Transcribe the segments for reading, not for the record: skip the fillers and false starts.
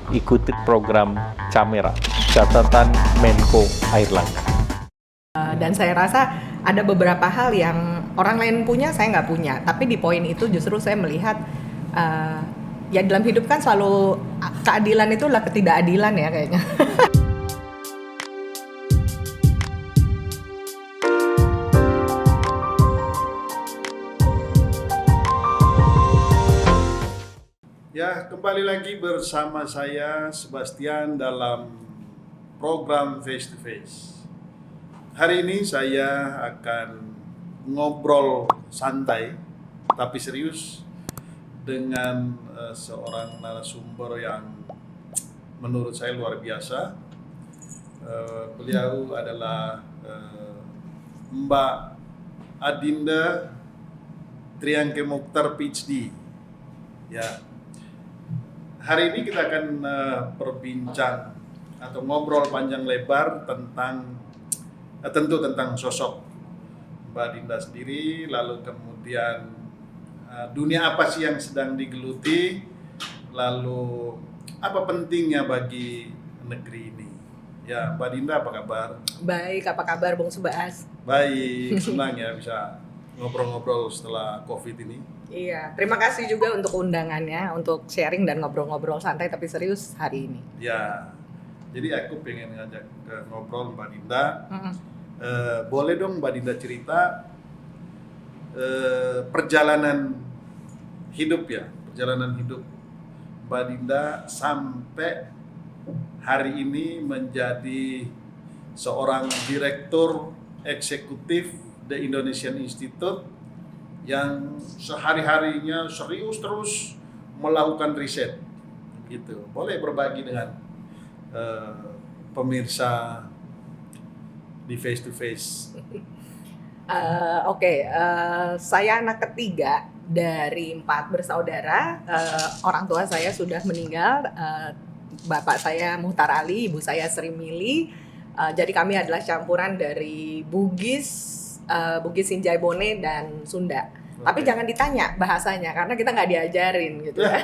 ikuti program Camera, catatan Menko Airlangga. Dan saya rasa ada beberapa hal yang orang lain punya, saya nggak punya. Tapi di poin itu justru saya melihat ya dalam hidup kan selalu keadilan itu adalah ketidakadilan ya kayaknya. Ya, kembali lagi bersama saya Sebastian dalam program Face to Face. Hari ini saya akan ngobrol santai tapi serius dengan seorang narasumber yang menurut saya luar biasa. Beliau adalah Mbak Adinda Triangke Mokhtar PhD. Ya. Hari ini kita akan berbincang atau ngobrol panjang lebar tentang tentu tentang sosok Mbak Dinda sendiri, lalu kemudian dunia apa sih yang sedang digeluti, lalu apa pentingnya bagi negeri ini. Ya, Mbak Dinda apa kabar? Baik, apa kabar Bung Subas? Baik, senang ya bisa ngobrol-ngobrol setelah COVID ini. Iya, terima kasih juga untuk undangannya, untuk sharing dan ngobrol-ngobrol santai tapi serius hari ini. Ya, jadi aku pengen ngajak ngobrol Mbak Dinda. Boleh dong Mbak Dinda cerita perjalanan hidup Mbak Dinda sampai hari ini menjadi seorang direktur eksekutif The Indonesian Institute yang sehari-harinya serius terus melakukan riset gitu. Boleh berbagi dengan pemirsa di Face to Face. Oke, saya anak ketiga dari 4 bersaudara. Orang tua saya sudah meninggal. Bapak saya Muhtar Ali, ibu saya Sri Mili. Jadi kami adalah campuran dari Bugis Sinjai Bone dan Sunda. Tapi jangan ditanya bahasanya karena kita nggak diajarin gitu ya.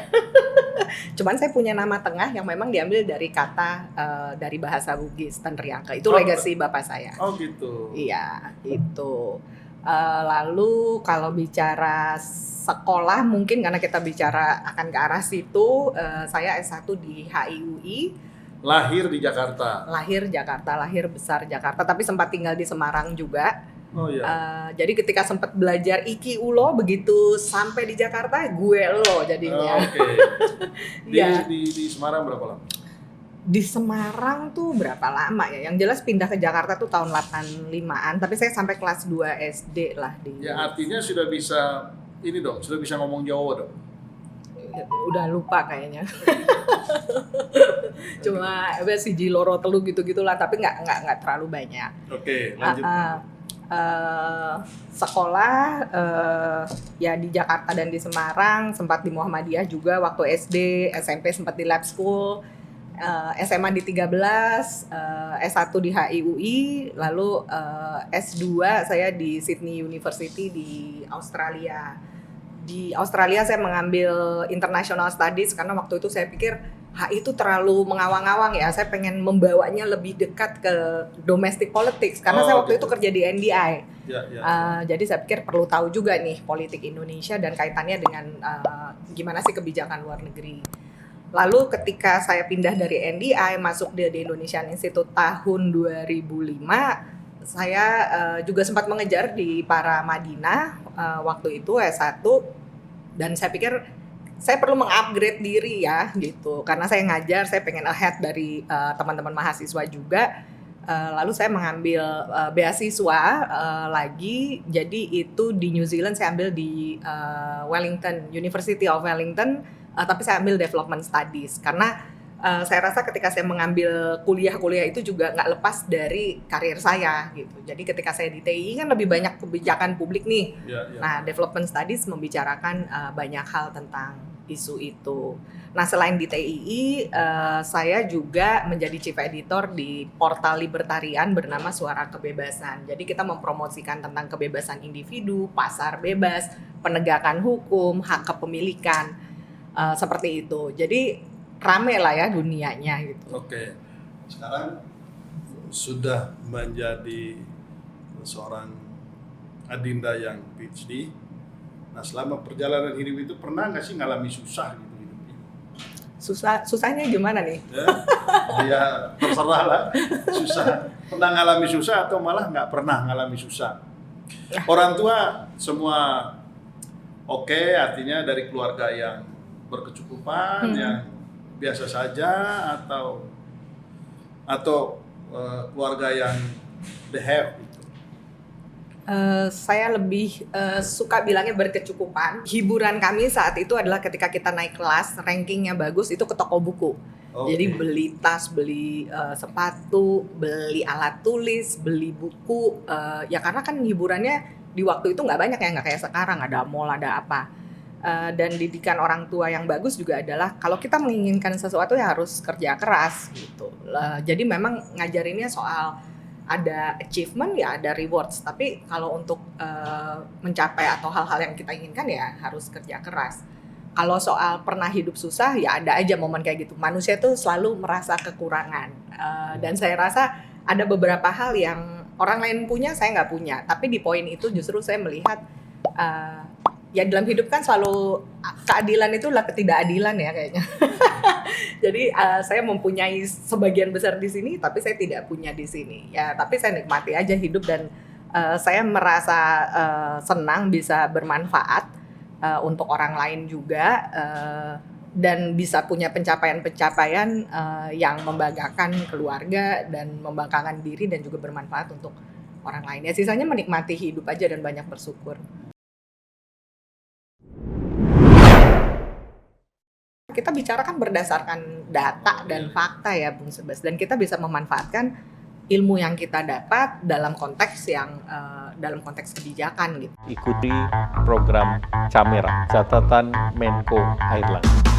Cuman saya punya nama tengah yang memang diambil dari kata dari bahasa Bugis, Tanriangke. Itu legacy bapak saya. Oh gitu. Iya, itu. Lalu kalau bicara sekolah mungkin karena kita bicara akan ke arah situ, saya S1 di HIUI. Lahir di Jakarta. Lahir besar Jakarta, tapi sempat tinggal di Semarang juga. Oh iya. Jadi ketika sempat belajar Iki Ulo, begitu sampai di Jakarta gue lo jadinya. Oke. Ya. Di Semarang berapa lama? Di Semarang tuh berapa lama ya? Yang jelas pindah ke Jakarta tuh tahun 85-an, tapi saya sampai kelas 2 SD lah di. Ya artinya sudah bisa ngomong Jawa dong. Udah lupa kayaknya. Cuma siji loro telu gitu-gitulah, tapi nggak terlalu banyak. Oke, lanjut. Sekolah ya di Jakarta dan di Semarang, sempat di Muhammadiyah juga waktu SD, SMP sempat di lab school, SMA di 13, S1 di HIUI, lalu S2 saya di Sydney University di Australia. Di Australia saya mengambil International Studies karena waktu itu saya pikir HI itu terlalu mengawang-awang ya. Saya pengen membawanya lebih dekat ke domestic politics karena saya waktu itu kerja di NDI. Jadi saya pikir perlu tahu juga nih politik Indonesia dan kaitannya dengan gimana sih kebijakan luar negeri. Lalu ketika saya pindah dari NDI masuk di Indonesian Institute tahun 2005, saya juga sempat mengejar di Paramadina waktu itu S1, dan saya pikir saya perlu mengupgrade diri ya gitu, karena saya ngajar, saya pengen ahead dari teman-teman mahasiswa juga. Lalu saya mengambil beasiswa lagi, jadi itu di New Zealand saya ambil di Wellington, University of Wellington, tapi saya ambil Development Studies karena saya rasa ketika saya mengambil kuliah itu juga nggak lepas dari karir saya gitu. Jadi ketika saya di TI kan lebih banyak kebijakan publik nih. Nah, Development Studies membicarakan banyak hal tentang isu itu. Nah, selain di TII, saya juga menjadi chief editor di portal libertarian bernama Suara Kebebasan. Jadi kita mempromosikan tentang kebebasan individu, pasar bebas, penegakan hukum, hak kepemilikan, seperti itu. Jadi rame lah ya dunianya gitu. Oke. Sekarang sudah menjadi seorang Adinda yang PhD. Nah, selama perjalanan hidup itu pernah nggak sih ngalami susah gitu hidupnya? Susahnya gimana nih? Ya terserah lah. Susah. Pernah ngalami susah atau malah nggak pernah ngalami susah? Orang tua semua oke, artinya dari keluarga yang berkecukupan, yang biasa saja, atau keluarga yang the have gitu. Saya lebih suka bilangnya berkecukupan. Hiburan kami saat itu adalah ketika kita naik kelas, rankingnya bagus, itu ke toko buku. Oke. Jadi beli tas, beli sepatu, beli alat tulis, beli buku. Ya karena kan hiburannya di waktu itu nggak banyak ya, nggak kayak sekarang ada mall, ada apa. Dan didikan orang tua yang bagus juga adalah kalau kita menginginkan sesuatu ya harus kerja keras gitu. Jadi memang ngajarinnya soal ada achievement ya ada rewards, tapi kalau untuk mencapai atau hal-hal yang kita inginkan ya harus kerja keras. Kalau soal pernah hidup susah ya ada aja momen kayak gitu. Manusia tuh selalu merasa kekurangan, dan saya rasa ada beberapa hal yang orang lain punya saya nggak punya, tapi di poin itu justru saya melihat ya dalam hidup kan selalu keadilan itu adalah ketidakadilan ya kayaknya. Jadi saya mempunyai sebagian besar di sini, tapi saya tidak punya di sini. Ya, tapi saya nikmati aja hidup dan saya merasa senang bisa bermanfaat untuk orang lain juga, dan bisa punya pencapaian-pencapaian yang membanggakan keluarga dan membanggakan diri dan juga bermanfaat untuk orang lain. Ya sisanya menikmati hidup aja dan banyak bersyukur. Kita bicara kan berdasarkan data dan fakta ya Bung Sebas, dan kita bisa memanfaatkan ilmu yang kita dapat dalam konteks kebijakan gitu. Ikuti program Camera, catatan Menko Airlangga.